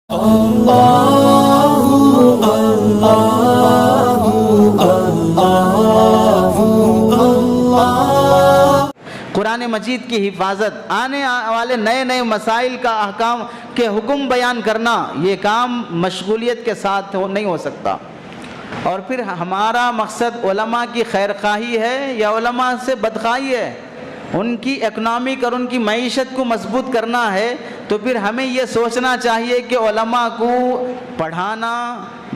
قرآن مجید کی حفاظت، آنے والے نئے نئے مسائل کا احکام کے حکم بیان کرنا، یہ کام مشغولیت کے ساتھ نہیں ہو سکتا۔ اور پھر ہمارا مقصد علماء کی خیر خواہی ہے یا علماء سے بدخواہی ہے، ان کی اکنامک اور ان کی معیشت کو مضبوط کرنا ہے، تو پھر ہمیں یہ سوچنا چاہیے کہ علماء کو پڑھانا،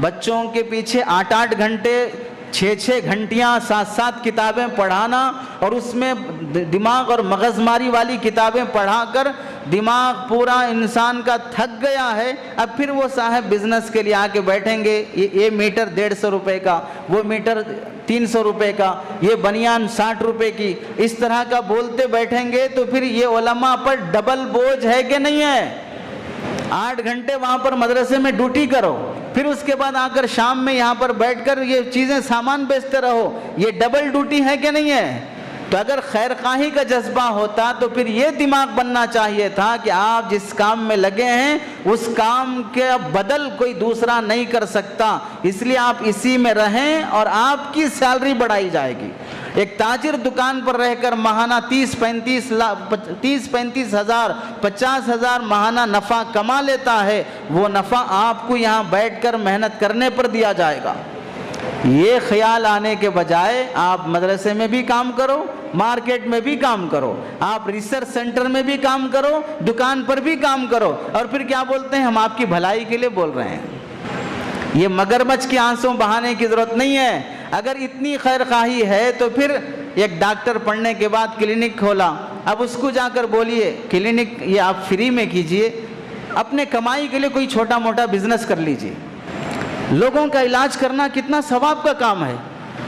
بچوں کے پیچھے 8 گھنٹے 6 گھنٹیاں 7 کتابیں پڑھانا، اور اس میں دماغ اور مغزماری والی کتابیں پڑھا کر دماغ پورا انسان کا تھک گیا ہے، اب پھر وہ صاحب بزنس کے لیے آ کے بیٹھیں گے، یہ میٹر 150 روپے کا، وہ میٹر 300 روپے کا، یہ بنیان 60 روپے کی، اس طرح کا بولتے بیٹھیں گے، تو پھر یہ علماء پر ڈبل بوجھ ہے کہ نہیں ہے؟ 8 گھنٹے وہاں پر مدرسے میں ڈیوٹی کرو، پھر اس کے بعد آ کر شام میں یہاں پر بیٹھ کر یہ چیزیں سامان بیچتے رہو، یہ ڈبل ڈیوٹی ہے کہ نہیں ہے؟ تو اگر خیر خواہی کا جذبہ ہوتا تو پھر یہ دماغ بننا چاہیے تھا کہ آپ جس کام میں لگے ہیں اس کام کے بدل کوئی دوسرا نہیں کر سکتا، اس لیے آپ اسی میں رہیں اور آپ کی سیلری بڑھائی جائے گی۔ ایک تاجر دکان پر رہ کر ماہانہ 30-35 ہزار 50 ہزار ماہانہ نفع کما لیتا ہے، وہ نفع آپ کو یہاں بیٹھ کر محنت کرنے پر دیا جائے گا۔ یہ خیال آنے کے بجائے آپ مدرسے میں بھی کام کرو، مارکیٹ میں بھی کام کرو، آپ ریسرچ سینٹر میں بھی کام کرو، دکان پر بھی کام کرو، اور پھر کیا بولتے ہیں، ہم آپ کی بھلائی کے لیے بول رہے ہیں۔ یہ مگرمچھ کی آنسوں بہانے کی ضرورت نہیں ہے۔ اگر اتنی خیر خواہی ہے تو پھر ایک ڈاکٹر پڑھنے کے بعد کلینک کھولا، اب اس کو جا کر بولیے کلینک یہ آپ فری میں کیجئے، اپنے کمائی کے لیے کوئی چھوٹا موٹا بزنس کر لیجئے۔ لوگوں کا علاج کرنا کتنا ثواب کا کام ہے،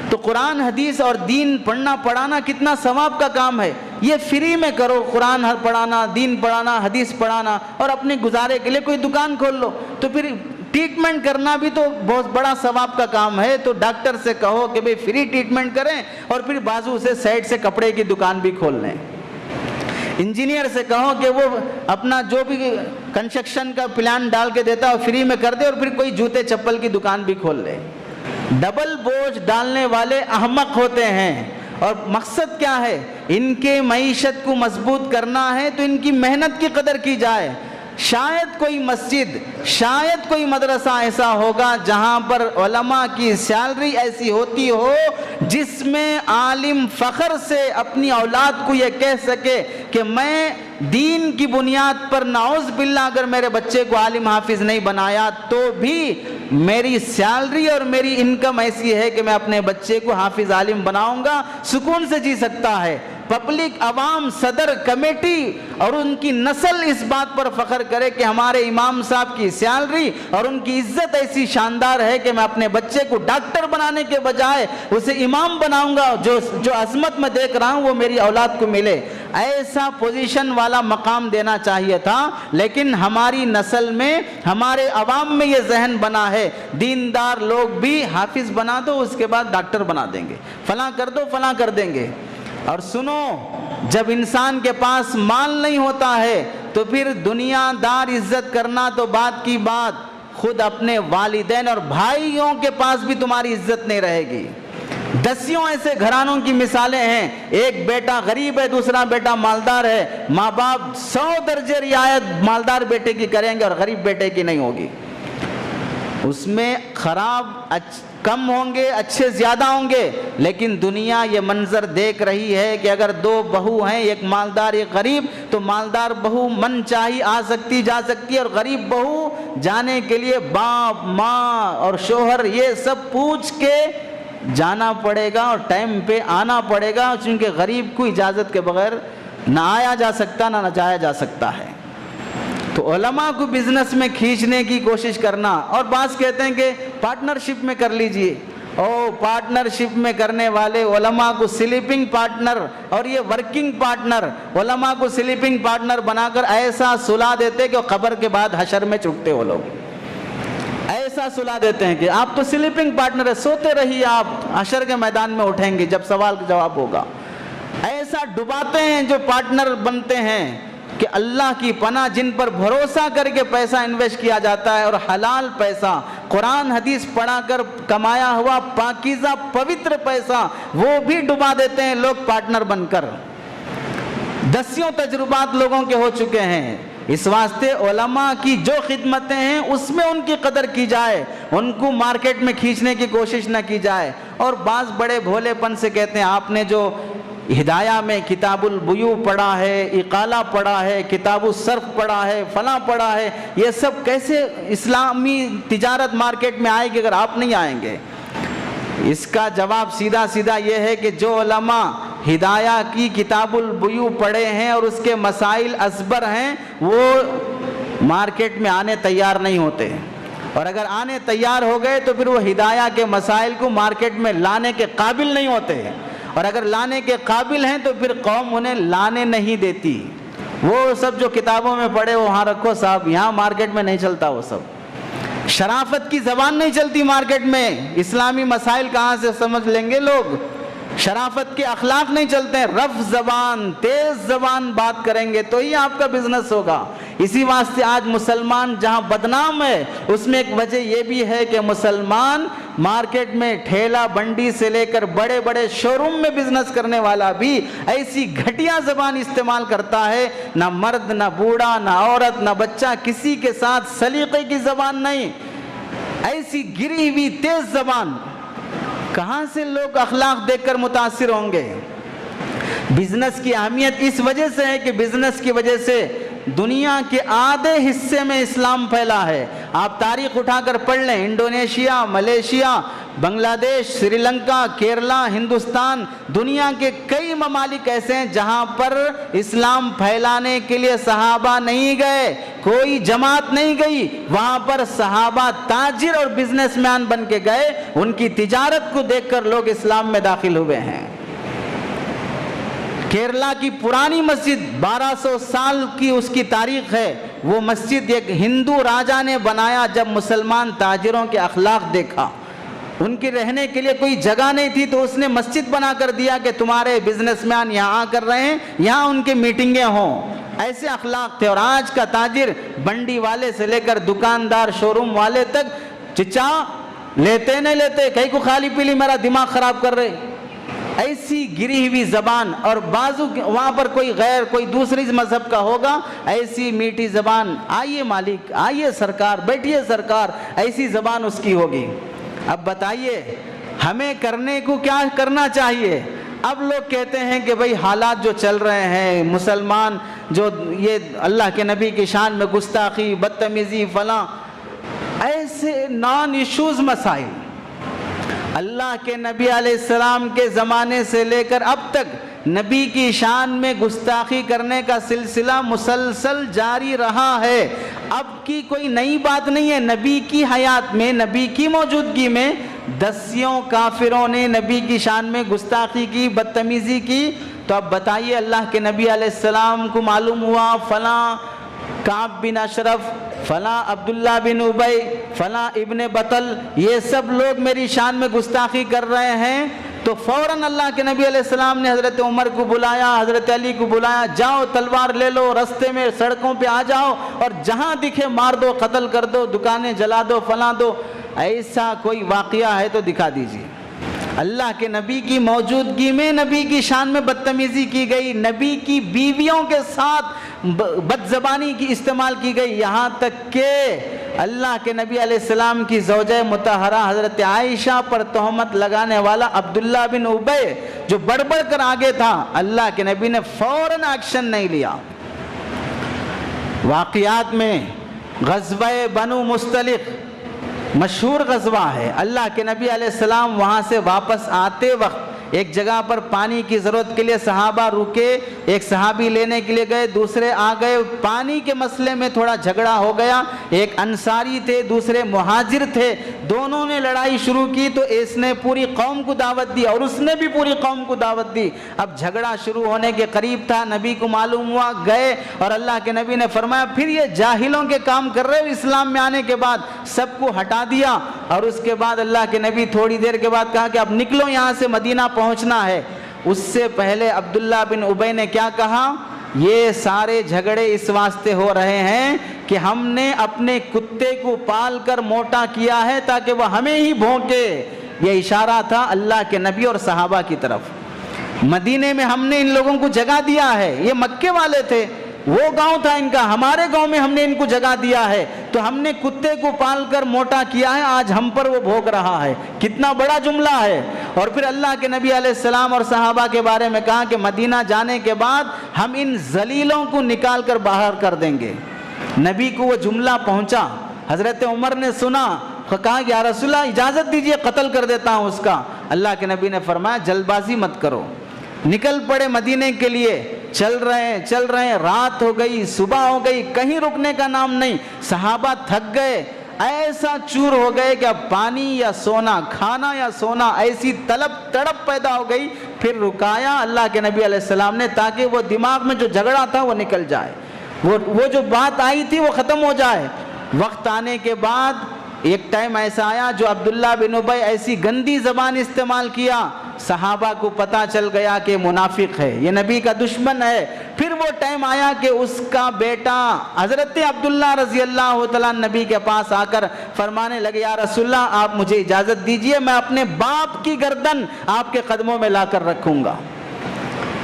تو قرآن حدیث اور دین پڑھنا پڑھانا کتنا ثواب کا کام ہے، یہ فری میں کرو، قرآن پڑھانا، دین پڑھانا، حدیث پڑھانا، اور اپنے گزارے کے لیے کوئی دکان کھول لو، تو پھر ٹریٹمنٹ کرنا بھی تو بہت بڑا ثواب کا کام ہے۔ تو ڈاکٹر سے کہو کہ بھئی فری ٹریٹمنٹ کریں، اور پھر بازو سے سائڈ سے کپڑے کی دکان بھی کھول لیں۔ انجینئر سے کہو کہ وہ اپنا جو بھی کنسٹرکشن کا پلان ڈال کے دیتا ہے فری میں کر دے، اور پھر کوئی جوتے چپل کی دکان بھی کھول لے۔ ڈبل بوجھ ڈالنے والے احمق ہوتے ہیں، اور مقصد کیا ہے، ان کے معیشت کو مضبوط کرنا ہے تو ان کی محنت کی قدر کی جائے۔ شاید کوئی مسجد، شاید کوئی مدرسہ ایسا ہوگا جہاں پر علماء کی سیلری ایسی ہوتی ہو جس میں عالم فخر سے اپنی اولاد کو یہ کہہ سکے کہ میں دین کی بنیاد پر نعوذ باللہ اگر میرے بچے کو عالم حافظ نہیں بنایا تو بھی میری سیلری اور میری انکم ایسی ہے کہ میں اپنے بچے کو حافظ عالم بناؤں گا، سکون سے جی سکتا ہے۔ پبلک، عوام، صدر، کمیٹی اور ان کی نسل اس بات پر فخر کرے کہ ہمارے امام صاحب کی سیلری اور ان کی عزت ایسی شاندار ہے کہ میں اپنے بچے کو ڈاکٹر بنانے کے بجائے اسے امام بناؤں گا، جو عظمت میں دیکھ رہا ہوں وہ میری اولاد کو ملے۔ ایسا پوزیشن والا مقام دینا چاہیے تھا، لیکن ہماری نسل میں، ہمارے عوام میں یہ ذہن بنا ہے، دیندار لوگ بھی حافظ بنا دو اس کے بعد ڈاکٹر بنا دیں گے، فلاں کر دو فلاں کر دیں گے۔ اور سنو، جب انسان کے پاس مال نہیں ہوتا ہے تو پھر دنیا دار عزت کرنا تو بات کی بات، خود اپنے والدین اور بھائیوں کے پاس بھی تمہاری عزت نہیں رہے گی۔ دسیوں ایسے گھرانوں کی مثالیں ہیں، ایک بیٹا غریب ہے، دوسرا بیٹا مالدار ہے، ماں باپ 100 درجے رعایت مالدار بیٹے کی کریں گے اور غریب بیٹے کی نہیں ہوگی۔ اس میں خراب کم ہوں گے، اچھے زیادہ ہوں گے، لیکن دنیا یہ منظر دیکھ رہی ہے کہ اگر 2 بہو ہیں، ایک مالدار ایک غریب، تو مالدار بہو من چاہی آ سکتی جا سکتی ہے، اور غریب بہو جانے کے لیے باپ ماں اور شوہر یہ سب پوچھ کے جانا پڑے گا اور ٹائم پہ آنا پڑے گا، چونکہ غریب کو اجازت کے بغیر نہ آیا جا سکتا نہ جایا جا سکتا ہے۔ تو علماء کو بزنس میں کھینچنے کی کوشش کرنا، اور بعض کہتے ہیں کہ پارٹنرشپ میں کر لیجئے، پارٹنرشپ میں کرنے والے علماء کو سلیپنگ پارٹنر اور یہ ورکنگ پارٹنر، علماء کو سلیپنگ پارٹنر بنا کر ایسا سلا دیتے کہ قبر کے بعد حشر میں چکتے ہو لوگ، ایسا سلا دیتے ہیں کہ آپ تو سلیپنگ پارٹنر ہے، سوتے رہیے، آپ حشر کے میدان میں اٹھیں گے جب سوال کا جواب ہوگا۔ ایسا ڈباتے ہیں جو پارٹنر بنتے ہیں کہ اللہ کی پناہ جن پر بھروسہ کر کے پیسہ انویسٹ کیا جاتا ہے اور حلال پیسہ قرآن حدیث پڑھا کر کمایا ہوا پاکیزہ پوتر پیسہ وہ بھی ڈبا دیتے ہیں لوگ پارٹنر بن کر. دسیوں تجربات لوگوں کے ہو چکے ہیں. اس واسطے علماء کی جو خدمتیں ہیں اس میں ان کی قدر کی جائے, ان کو مارکیٹ میں کھینچنے کی کوشش نہ کی جائے. اور بعض بڑے بھولے پن سے کہتے ہیں آپ نے جو ہدایہ میں کتاب البیوع پڑھا ہے, اقالہ پڑھا ہے, کتاب الصرف پڑھا ہے, فلاں پڑھا ہے, یہ سب کیسے اسلامی تجارت مارکیٹ میں آئے گی اگر آپ نہیں آئیں گے؟ اس کا جواب سیدھا سیدھا یہ ہے کہ جو علماء ہدایہ کی کتاب البیوع پڑھے ہیں اور اس کے مسائل ازبر ہیں وہ مارکیٹ میں آنے تیار نہیں ہوتے, اور اگر آنے تیار ہو گئے تو پھر وہ ہدایہ کے مسائل کو مارکیٹ میں لانے کے قابل نہیں ہوتے, اور اگر لانے کے قابل ہیں تو پھر قوم انہیں لانے نہیں دیتی. وہ سب جو کتابوں میں پڑھے وہاں رکھو صاحب, یہاں مارکیٹ میں نہیں چلتا وہ سب. شرافت کی زبان نہیں چلتی مارکیٹ میں, اسلامی مسائل کہاں سے سمجھ لیں گے لوگ؟ شرافت کے اخلاق نہیں چلتے ہیں, رف زبان تیز زبان بات کریں گے تو ہی آپ کا بزنس ہوگا. اسی واسطے آج مسلمان جہاں بدنام ہے اس میں ایک وجہ یہ بھی ہے کہ مسلمان مارکیٹ میں ٹھیلا بنڈی سے لے کر بڑے بڑے شو روم میں بزنس کرنے والا بھی ایسی گھٹیا زبان استعمال کرتا ہے, نہ مرد نہ بوڑھا نہ عورت نہ بچہ کسی کے ساتھ سلیقے کی زبان نہیں, ایسی گری ہوئی تیز زبان. کہاں سے لوگ اخلاق دیکھ کر متاثر ہوں گے؟ بزنس کی اہمیت اس وجہ سے ہے کہ بزنس کی وجہ سے دنیا کے آدھے حصے میں اسلام پھیلا ہے. آپ تاریخ اٹھا کر پڑھ لیں, انڈونیشیا, ملیشیا, بنگلہ دیش, سری لنکا, کیرلا, ہندوستان, دنیا کے کئی ممالک ایسے ہیں جہاں پر اسلام پھیلانے کے لیے صحابہ نہیں گئے, کوئی جماعت نہیں گئی, وہاں پر صحابہ تاجر اور بزنس مین بن کے گئے, ان کی تجارت کو دیکھ کر لوگ اسلام میں داخل ہوئے ہیں. کیرلا کی پرانی مسجد 1200 سال کی اس کی تاریخ ہے, وہ مسجد ایک ہندو راجا نے بنایا جب مسلمان تاجروں کے اخلاق دیکھا. ان کے رہنے کے لیے کوئی جگہ نہیں تھی تو اس نے مسجد بنا کر دیا کہ تمہارے بزنس مین یہاں آ کر رہے ہیں, یہاں ان کی میٹنگیں ہوں. ایسے اخلاق تھے. اور آج کا تاجر بنڈی والے سے لے کر دکاندار شو روم والے تک چچا لیتے نہیں لیتے, کہیں کو خالی پیلی میرا دماغ خراب کر رہے, ایسی گری ہوئی زبان. اور بازو وہاں پر کوئی غیر کوئی دوسری مذہب کا ہوگا, ایسی میٹھی زبان, آئیے مالک, آئیے سرکار, بیٹھیے سرکار, ایسی زبان اس کی ہوگی. اب بتائیے ہمیں کرنے کو کیا کرنا چاہیے؟ اب لوگ کہتے ہیں کہ بھئی حالات جو چل رہے ہیں, مسلمان جو یہ اللہ کے نبی کی شان میں گستاخی, بدتمیزی, فلاں, ایسے نان ایشوز مسائل اللہ کے نبی علیہ السلام کے زمانے سے لے کر اب تک نبی کی شان میں گستاخی کرنے کا سلسلہ مسلسل جاری رہا ہے. اب کی کوئی نئی بات نہیں ہے. نبی کی حیات میں, نبی کی موجودگی میں دسیوں کافروں نے نبی کی شان میں گستاخی کی, بدتمیزی کی. تو اب بتائیے اللہ کے نبی علیہ السلام کو معلوم ہوا فلاں کعب بن اشرف, فلاں عبداللہ بن ابی, فلاں ابن بطل, یہ سب لوگ میری شان میں گستاخی کر رہے ہیں, تو فوراً اللہ کے نبی علیہ السلام نے حضرت عمر کو بلایا, حضرت علی کو بلایا, جاؤ تلوار لے لو, رستے میں سڑکوں پہ آ جاؤ اور جہاں دکھے مار دو, قتل کر دو, دکانیں جلا دو, فلاں دو. ایسا کوئی واقعہ ہے تو دکھا دیجیے. اللہ کے نبی کی موجودگی میں نبی کی شان میں بدتمیزی کی گئی, نبی کی بیویوں کے ساتھ بد زبانی کی استعمال کی گئی, یہاں تک کہ اللہ کے نبی علیہ السلام کی زوجہ مطہرہ حضرت عائشہ پر تہمت لگانے والا عبداللہ بن ابی جو بڑھ بڑھ کر آگے تھا, اللہ کے نبی نے فوراً ایکشن نہیں لیا. واقعات میں غزوہ بنو مستلق مشہور غزوہ ہے. اللہ کے نبی علیہ السلام وہاں سے واپس آتے وقت ایک جگہ پر پانی کی ضرورت کے لیے صحابہ رکے, ایک صحابی لینے کے لیے گئے, دوسرے آ گئے, پانی کے مسئلے میں تھوڑا جھگڑا ہو گیا. ایک انصاری تھے, دوسرے مہاجر تھے, دونوں نے لڑائی شروع کی تو اس نے پوری قوم کو دعوت دی اور اس نے بھی پوری قوم کو دعوت دی. اب جھگڑا شروع ہونے کے قریب تھا, نبی کو معلوم ہوا, گئے اور اللہ کے نبی نے فرمایا پھر یہ جاہلوں کے کام کر رہے ہو. اسلام میں آنے کے بعد سب کو ہٹا دیا اور اس کے بعد اللہ کے نبی تھوڑی دیر کے بعد کہا کہ اب نکلو یہاں سے, مدینہ پہنچنا ہے. اس سے پہلے عبداللہ بن ابی نے کیا کہا, یہ سارے جھگڑے اس واسطے ہو رہے ہیں کہ ہم نے اپنے کتے کو پال کر موٹا کیا ہے تاکہ وہ ہمیں ہی بھونکے۔ یہ اشارہ تھا اللہ کے نبی اور صحابہ کی طرف۔ مدینے میں ہم نے ان لوگوں کو جگہ دیا ہے، یہ مکے والے تھے، وہ گاؤں تھا ان کا، ہمارے گاؤں میں ہم نے ان کو جگہ دیا ہے، تو ہم نے کتے کو پال کر موٹا کیا ہے، آج ہم پر وہ بھوگ رہا ہے۔ کتنا بڑا جملہ ہے۔ اور پھر اللہ کے نبی علیہ السلام اور صحابہ کے بارے میں کہا کہ مدینہ جانے کے بعد ہم ان ذلیلوں کو نکال کر باہر کر دیں گے۔ نبی کو وہ جملہ پہنچا، حضرت عمر نے سنا، کہا کہ یا رسول اللہ اجازت دیجئے قتل کر دیتا ہوں اس کا۔ اللہ کے نبی نے فرمایا جلد بازی مت کرو۔ نکل پڑے مدینے کے لیے، چل رہے ہیں، رات ہو گئی، صبح ہو گئی، کہیں رکنے کا نام نہیں۔ صحابہ تھک گئے، ایسا چور ہو گئے کہ اب پانی یا سونا، کھانا یا سونا، ایسی تڑپ پیدا ہو گئی۔ پھر رکایا اللہ کے نبی علیہ السلام نے تاکہ وہ دماغ میں جو جھگڑا تھا وہ نکل جائے، وہ جو بات آئی تھی وہ ختم ہو جائے۔ وقت آنے کے بعد ایک ٹائم ایسا آیا جو عبداللہ بن ابی ایسی گندی زبان استعمال کیا، صحابہ کو پتا چل گیا کہ منافق ہے، یہ نبی کا دشمن ہے۔ پھر وہ ٹائم آیا کہ اس کا بیٹا حضرت عبداللہ رضی اللہ تعالیٰ نبی کے پاس آ کر فرمانے لگے یا رسول اللہ آپ مجھے اجازت دیجئے، میں اپنے باپ کی گردن آپ کے قدموں میں لا کر رکھوں گا۔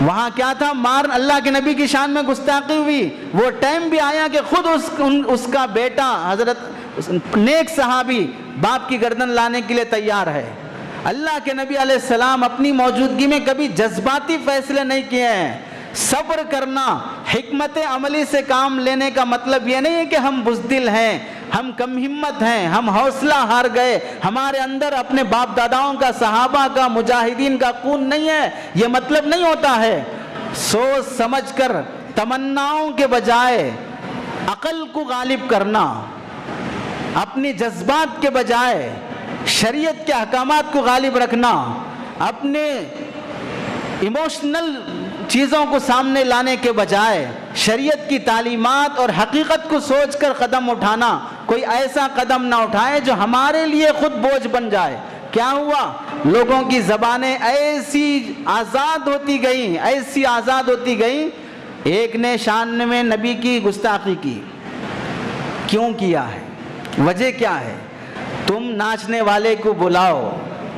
وہاں کیا تھا؟ اللہ کے نبی کی شان میں گستاخی ہوئی۔ وہ ٹائم بھی آیا کہ خود اس کا بیٹا حضرت نیک صحابی باپ کی گردن لانے کے لیے تیار ہے۔ اللہ کے نبی علیہ السلام اپنی موجودگی میں کبھی جذباتی فیصلے نہیں کیے ہیں۔ صبر کرنا، حکمت عملی سے کام لینے کا مطلب یہ نہیں ہے کہ ہم بزدل ہیں، ہم کم ہمت ہیں، ہم حوصلہ ہار گئے، ہمارے اندر اپنے باپ داداؤں کا، صحابہ کا، مجاہدین کا خون نہیں ہے، یہ مطلب نہیں ہوتا ہے۔ سوچ سمجھ کر تمناؤں کے بجائے عقل کو غالب کرنا، اپنی جذبات کے بجائے شریعت کے احکامات کو غالب رکھنا، اپنے ایموشنل چیزوں کو سامنے لانے کے بجائے شریعت کی تعلیمات اور حقیقت کو سوچ کر قدم اٹھانا۔ کوئی ایسا قدم نہ اٹھائے جو ہمارے لیے خود بوجھ بن جائے۔ کیا ہوا؟ لوگوں کی زبانیں ایسی آزاد ہوتی گئیں، ایک نے شان میں نبی کی گستاخی کی۔ کیوں کیا ہے؟ وجہ کیا ہے؟ تم ناچنے والے کو بلاؤ،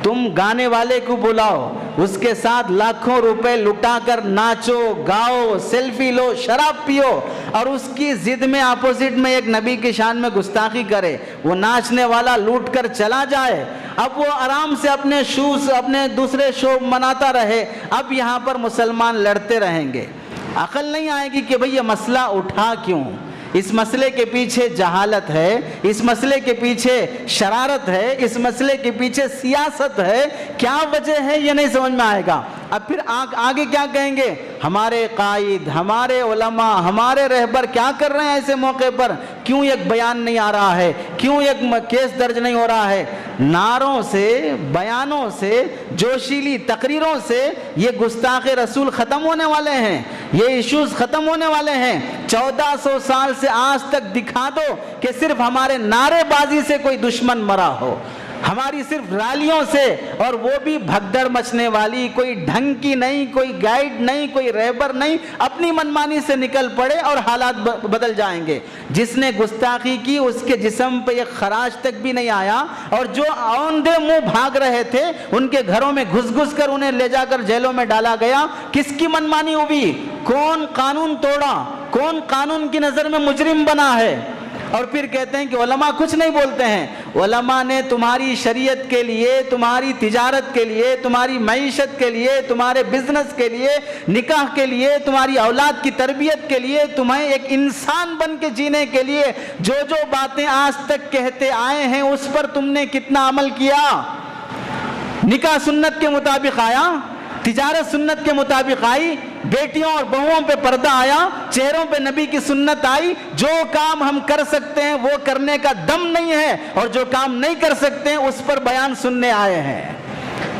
تم گانے والے کو بلاؤ، اس کے ساتھ لاکھوں روپے لٹا کر ناچو، گاؤ، سیلفی لو، شراب پیو، اور اس کی ضد میں اپوزٹ میں ایک نبی کی شان میں گستاخی کرے، وہ ناچنے والا لوٹ کر چلا جائے، اب وہ آرام سے اپنے دوسرے شو مناتا رہے، اب یہاں پر مسلمان لڑتے رہیں گے۔ عقل نہیں آئے گی کہ بھئی یہ مسئلہ اٹھا کیوں؟ اس مسئلے کے پیچھے جہالت ہے، اس مسئلے کے پیچھے شرارت ہے، اس مسئلے کے پیچھے سیاست ہے، کیا وجہ ہے یہ نہیں سمجھ میں آئے گا۔ اب پھر آگے کیا کہیں گے؟ ہمارے قائد، ہمارے علماء، ہمارے رہبر کیا کر رہے ہیں ایسے موقع پر؟ کیوں ایک بیان نہیں آ رہا ہے؟ کیوں ایک کیس درج نہیں ہو رہا ہے؟ نعروں سے، بیانوں سے، جوشیلی تقریروں سے یہ گستاخ رسول ختم ہونے والے ہیں، یہ ایشوز ختم ہونے والے ہیں۔ 1400 سال سے آج تک دکھا دو کہ صرف ہمارے نعرے بازی سے کوئی دشمن مرا ہو، ہماری صرف ریلیوں سے، اور وہ بھی بھگدڑ مچنے والی، کوئی ڈھنگ کی نہیں، کوئی گائیڈ نہیں، کوئی رہبر نہیں، اپنی منمانی سے نکل پڑے اور حالات بدل جائیں گے۔ جس نے گستاخی کی اس کے جسم پہ ایک خراش تک بھی نہیں آیا، اور جو اوندھے منہ بھاگ رہے تھے ان کے گھروں میں گھس کر انہیں لے جا کر جیلوں میں ڈالا گیا۔ کس کی منمانی ہوئی؟ کون قانون توڑا؟ کون قانون کی نظر میں مجرم بنا ہے؟ اور پھر کہتے ہیں کہ علماء کچھ نہیں بولتے ہیں۔ علماء نے تمہاری شریعت کے لیے، تمہاری تجارت کے لیے، تمہاری معیشت کے لیے، تمہارے بزنس کے لیے، نکاح کے لیے، تمہاری اولاد کی تربیت کے لیے، تمہیں ایک انسان بن کے جینے کے لیے جو باتیں آج تک کہتے آئے ہیں اس پر تم نے کتنا عمل کیا؟ نکاح سنت کے مطابق آیا، تجارت سنت کے مطابق آئی، بیٹیوں اور بہووں پہ پردہ آیا، چہروں پہ نبی کی سنت آئی۔ جو کام ہم کر سکتے ہیں وہ کرنے کا دم نہیں ہے، اور جو کام نہیں کر سکتے ہیں اس پر بیان سننے آئے ہیں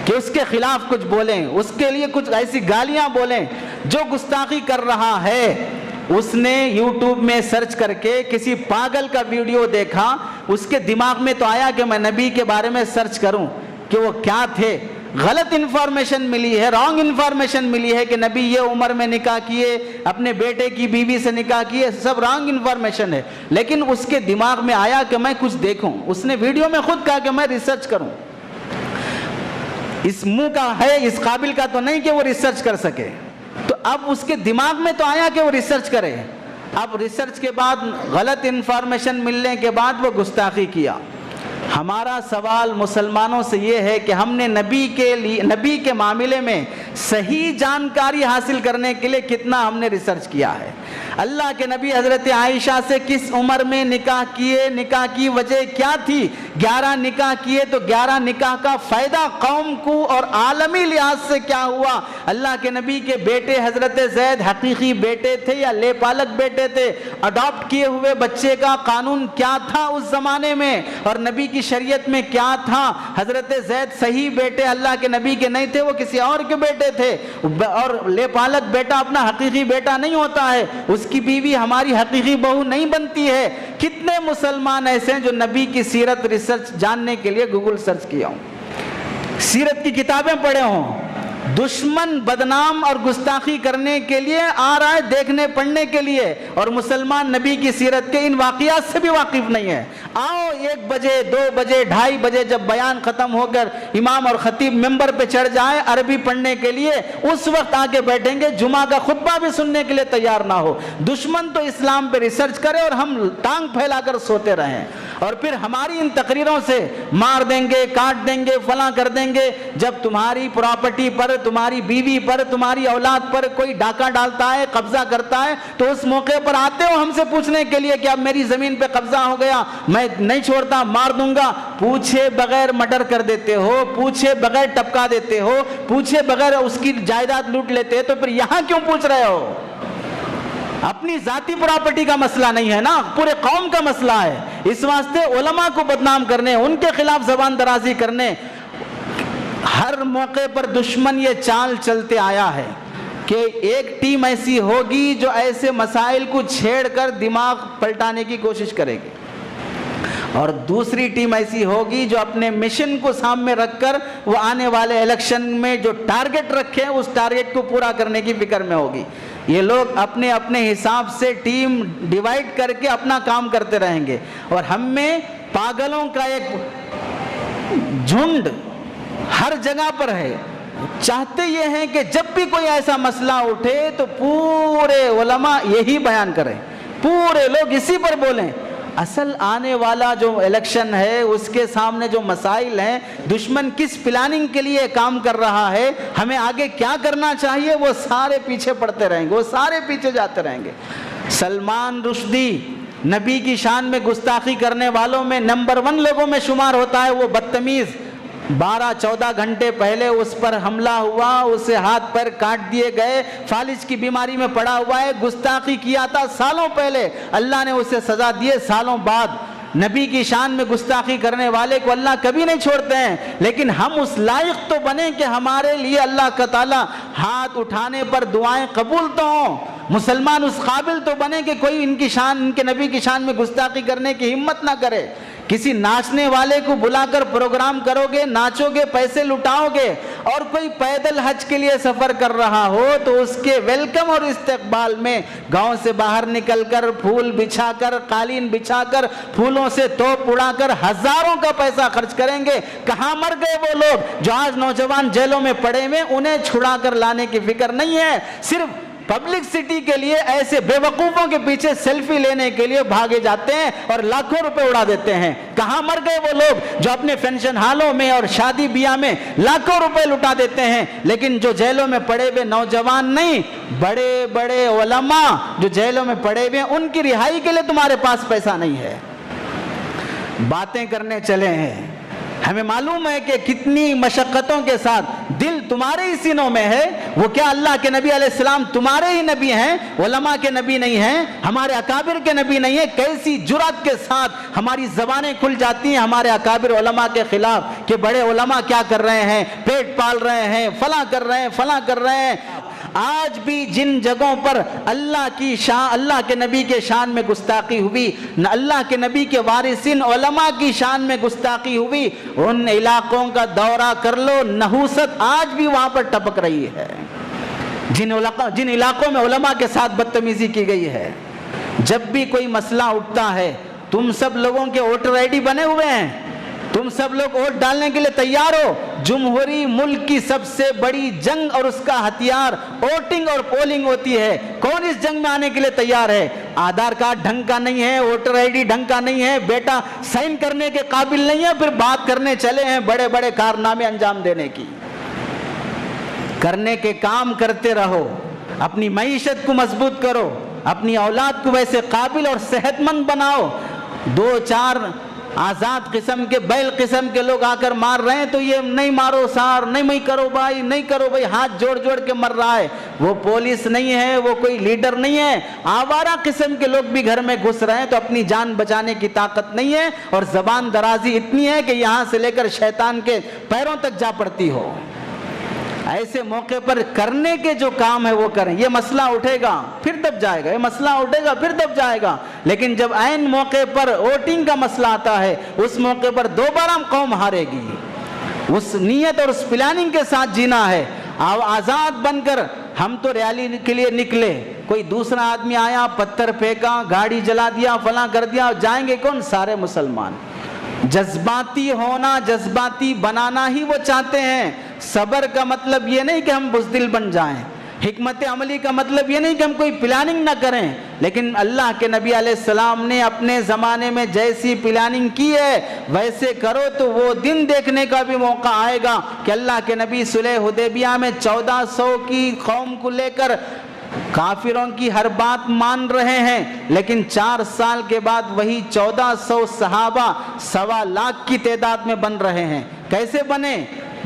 کہ اس کے خلاف کچھ بولیں، اس کے لیے کچھ ایسی گالیاں بولیں۔ جو گستاخی کر رہا ہے اس نے یوٹیوب میں سرچ کر کے کسی پاگل کا ویڈیو دیکھا، اس کے دماغ میں تو آیا کہ میں نبی کے بارے میں سرچ کروں کہ وہ کیا تھے۔ غلط انفارمیشن ملی ہے، رانگ انفارمیشن ملی ہے کہ نبی یہ عمر میں نکاح کیے، اپنے بیٹے کی بیوی سے نکاح کیے، سب رانگ انفارمیشن ہے، لیکن اس کے دماغ میں آیا کہ میں کچھ دیکھوں، اس نے ویڈیو میں خود کہا کہ میں ریسرچ کروں۔ اس منہ کا ہے، اس قابل کا تو نہیں کہ وہ ریسرچ کر سکے، تو اب اس کے دماغ میں تو آیا کہ وہ ریسرچ کرے۔ اب ریسرچ کے بعد غلط انفارمیشن ملنے کے بعد وہ گستاخی کیا۔ ہمارا سوال مسلمانوں سے یہ ہے کہ ہم نے نبی کے معاملے میں صحیح جانکاری حاصل کرنے کے لیے کتنا ہم نے ریسرچ کیا ہے۔ اللہ کے نبی حضرت عائشہ سے کس عمر میں نکاح کیے، نکاح کی وجہ کیا تھی؟ 11 نکاح کیے تو 11 نکاح کا فائدہ قوم کو اور عالمی لحاظ سے کیا ہوا؟ اللہ کے نبی کے بیٹے حضرت زید حقیقی بیٹے تھے یا لے پالک بیٹے تھے؟ اڈاپٹ کیے ہوئے بچے کا قانون کیا تھا اس زمانے میں، اور نبی کی شریعت میں کیا تھا؟ حضرت زید صحیح بیٹے اللہ کے نبی کے نہیں تھے، وہ کسی اور کے بیٹے تھے، اور لے پالک بیٹا اپنا حقیقی بیٹا نہیں ہوتا ہے، اس کی بیوی ہماری حقیقی بہو نہیں بنتی ہے۔ کتنے مسلمان ایسے ہیں جو نبی کی سیرت ریسرچ جاننے کے لیے گوگل سرچ کیا ہوں، سیرت کی کتابیں پڑھے ہوں؟ دشمن بدنام اور گستاخی کرنے کے لیے آ رہا ہے، دیکھنے پڑھنے کے لیے، اور مسلمان نبی کی سیرت کے ان واقعات سے بھی واقف نہیں ہے۔ آؤ 1 بجے 2 بجے 2:30 بجے جب بیان ختم ہو کر امام اور خطیب ممبر پہ چڑھ جائے عربی پڑھنے کے لیے، اس وقت آ کے بیٹھیں گے، جمعہ کا خطبہ بھی سننے کے لیے تیار نہ ہو۔ دشمن تو اسلام پہ ریسرچ کرے اور ہم ٹانگ پھیلا کر سوتے رہیں، اور پھر ہماری ان تقریروں سے مار دیں گے، کاٹ دیں گے، فلاں کر دیں گے۔ جب تمہاری پراپرٹی پر، تمہاری بیوی پر، تمہاری اولاد پر کوئی ڈاکہ ڈالتا ہے، قبضہ کرتا ہے، تو اس موقع پر آتے ہو ہم سے پوچھنے کے لیے کہ اب میری زمین پہ قبضہ ہو گیا، میں نہیں چھوڑتا، مار دوں گا۔ پوچھے بغیر مرڈر کر دیتے ہو، پوچھے بغیر ٹپکا دیتے ہو، پوچھے بغیر اس کی جائیداد لوٹ لیتے ہو، تو پھر یہاں کیوں پوچھ رہے ہو؟ اپنی ذاتی پراپرٹی کا مسئلہ نہیں ہے نا، پورے قوم کا مسئلہ ہے۔ اس واسطے علماء کو بدنام کرنے، ان کے خلاف زبان درازی کرنے، ہر موقع پر دشمن یہ چال چلتے آیا ہے کہ ایک ٹیم ایسی ہوگی جو ایسے مسائل کو چھیڑ کر دماغ پلٹانے کی کوشش کرے گی، اور دوسری ٹیم ایسی ہوگی جو اپنے مشن کو سامنے رکھ کر وہ آنے والے الیکشن میں جو ٹارگٹ رکھے اس ٹارگٹ کو پورا کرنے کی فکر میں ہوگی۔ یہ لوگ اپنے اپنے حساب سے ٹیم ڈیوائیڈ کر کے اپنا کام کرتے رہیں گے، اور ہم میں پاگلوں کا ایک جھنڈ ہر جگہ پر ہے۔ چاہتے یہ ہیں کہ جب بھی کوئی ایسا مسئلہ اٹھے تو پورے علماء یہی بیان کریں، پورے لوگ اسی پر بولیں۔ اصل آنے والا جو الیکشن ہے اس کے سامنے جو مسائل ہیں، دشمن کس پلاننگ کے لیے کام کر رہا ہے، ہمیں آگے کیا کرنا چاہیے، وہ سارے پیچھے پڑتے رہیں گے، وہ سارے پیچھے جاتے رہیں گے۔ سلمان رشدی نبی کی شان میں گستاخی کرنے والوں میں نمبر 1 لوگوں میں شمار ہوتا ہے۔ وہ بدتمیز 12-14 گھنٹے پہلے اس پر حملہ ہوا، اسے ہاتھ پیر کاٹ دیے گئے، فالج کی بیماری میں پڑا ہوا ہے، گستاخی کیا تھا سالوں پہلے، اللہ نے اسے سزا دیے سالوں بعد۔ نبی کی شان میں گستاخی کرنے والے کو اللہ کبھی نہیں چھوڑتے ہیں، لیکن ہم اس لائق تو بنیں کہ ہمارے لیے اللہ کا تعالیٰ ہاتھ اٹھانے پر دعائیں قبول تو ہوں۔ مسلمان اس قابل تو بنے کہ کوئی ان کے نبی کی شان میں گستاخی کرنے کی ہمت نہ کرے۔ کسی ناچنے والے کو بلا کر پروگرام کرو گے، ناچو گے، پیسے لٹاؤ گے، اور کوئی پیدل حج کے لیے سفر کر رہا ہو تو اس کے ویلکم اور استقبال میں گاؤں سے باہر نکل کر پھول بچھا کر، قالین بچھا کر، پھولوں سے توپ اڑا کر ہزاروں کا پیسہ خرچ کریں گے۔ کہاں مر گئے وہ لوگ جو آج نوجوان جیلوں میں پڑے ہوئے، انہیں چھڑا کر لانے کی فکر نہیں ہے، صرف پبلک سٹی کے لیے ایسے بے وقوفوں کے پیچھے سیلفی لینے کے لیے بھاگے جاتے ہیں اور لاکھوں روپے اڑا دیتے ہیں۔ کہاں مر گئے وہ لوگ جو اپنے فنکشن ہالوں میں اور شادی بیاہ میں لاکھوں روپے لٹا دیتے ہیں، لیکن جو جیلوں میں پڑے ہوئے نوجوان نہیں، بڑے بڑے علماء جو جیلوں میں پڑے ہوئے ان کی رہائی کے لیے تمہارے پاس پیسہ نہیں ہے۔ باتیں کرنے چلے ہیں، ہمیں معلوم ہے کہ کتنی مشقتوں کے ساتھ دل تمہارے ہی سینوں میں ہے۔ وہ کیا اللہ کے نبی علیہ السلام تمہارے ہی نبی ہیں، علماء کے نبی نہیں ہیں، ہمارے اکابر کے نبی نہیں ہیں؟ کیسی جرأت کے ساتھ ہماری زبانیں کھل جاتی ہیں ہمارے اکابر علماء کے خلاف کہ بڑے علماء کیا کر رہے ہیں، پیٹ پال رہے ہیں، فلاں کر رہے ہیں، فلاں کر رہے ہیں۔ آج بھی جن جگہوں پر اللہ کی شان، اللہ کے نبی کے شان میں گستاخی ہوئی، اللہ کے نبی کے وارثین علماء کی شان میں گستاخی ہوئی، ان علاقوں کا دورہ کر لو، نحوست آج بھی وہاں پر ٹپک رہی ہے۔ جن علاقوں میں علماء کے ساتھ بدتمیزی کی گئی ہے، جب بھی کوئی مسئلہ اٹھتا ہے، تم سب لوگوں کے ووٹر آئی ڈی بنے ہوئے ہیں، تم سب لوگ ووٹ ڈالنے کے لیے تیار ہو۔ جمہوری ملک کی سب سے بڑی جنگ اور اس کا ہتھیار ووٹنگ اور پولنگ ہوتی ہے۔ کون اس جنگ میں آنے کے لیے تیار ہے؟ آدھار کارڈ ڈھنگ کا نہیں ہے، ووٹر آئی ڈی ڈھنگ کا نہیں ہے، بیٹا سائن کرنے کے قابل نہیں ہے، پھر بات کرنے چلے ہیں بڑے بڑے کارنامے انجام دینے کی۔ کرنے کے کام کرتے رہو، اپنی معیشت کو مضبوط کرو، اپنی اولاد کو ویسے قابل اور صحت مند بناؤ۔ دو چار آزاد قسم کے بیل قسم کے لوگ آ کر مار رہے ہیں تو یہ نہیں مارو سار، نہیں کرو بھائی، نہیں کرو بھائی، ہاتھ جوڑ جوڑ کے مر رہا ہے۔ وہ پولیس نہیں ہے، وہ کوئی لیڈر نہیں ہے، آوارہ قسم کے لوگ بھی گھر میں گھس رہے ہیں تو اپنی جان بچانے کی طاقت نہیں ہے، اور زبان درازی اتنی ہے کہ یہاں سے لے کر شیطان کے پیروں تک جا پڑتی ہو۔ ایسے موقع پر کرنے کے جو کام ہے وہ کریں۔ یہ مسئلہ اٹھے گا پھر دب جائے گا، یہ مسئلہ اٹھے گا پھر دب جائے گا، لیکن جب عین موقع پر ووٹنگ کا مسئلہ آتا ہے، اس موقع پر دوبارہ قوم ہارے گی۔ اس نیت اور اس پلاننگ کے ساتھ جینا ہے۔ آزاد بن کر ہم تو ریلی کے لیے نکلے، کوئی دوسرا آدمی آیا، پتھر پھینکا، گاڑی جلا دیا، فلاں کر دیا، جائیں گے کون؟ سارے مسلمان۔ جذباتی ہونا، جذباتی بنانا ہی وہ چاہتے ہیں۔ صبر کا مطلب یہ نہیں کہ ہم بزدل بن جائیں، حکمت عملی کا مطلب یہ نہیں کہ ہم کوئی پلاننگ نہ کریں، لیکن اللہ کے نبی علیہ السلام نے اپنے زمانے میں جیسی پلاننگ کی ہے ویسے کرو تو وہ دن دیکھنے کا بھی موقع آئے گا کہ اللہ کے نبی صلح حدیبیہ میں 1400 کی قوم کو لے کر کافروں کی ہر بات مان رہے ہیں، لیکن 4 سال کے بعد وہی 1400 صحابہ 1.25 لاکھ کی تعداد میں بن رہے ہیں۔ کیسے بنے؟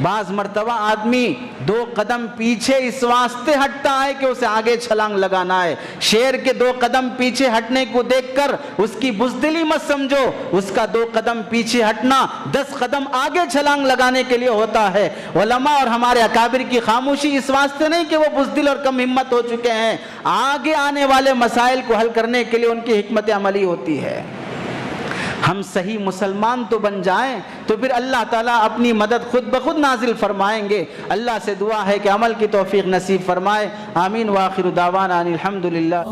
بعض مرتبہ آدمی 2 قدم پیچھے اس واسطے ہٹتا ہے کہ اسے آگے چھلانگ لگانا ہے۔ شیر کے 2 قدم پیچھے ہٹنے کو دیکھ کر اس کی بزدلی مت سمجھو، اس کا 2 قدم پیچھے ہٹنا 10 قدم آگے چھلانگ لگانے کے لیے ہوتا ہے۔ علماء اور ہمارے اکابر کی خاموشی اس واسطے نہیں کہ وہ بزدل اور کم ہمت ہو چکے ہیں، آگے آنے والے مسائل کو حل کرنے کے لیے ان کی حکمت عملی ہوتی ہے۔ ہم صحیح مسلمان تو بن جائیں تو پھر اللہ تعالیٰ اپنی مدد خود بخود نازل فرمائیں گے۔ اللہ سے دعا ہے کہ عمل کی توفیق نصیب فرمائے۔ آمین۔ وآخر دعوانا ان الحمدللہ۔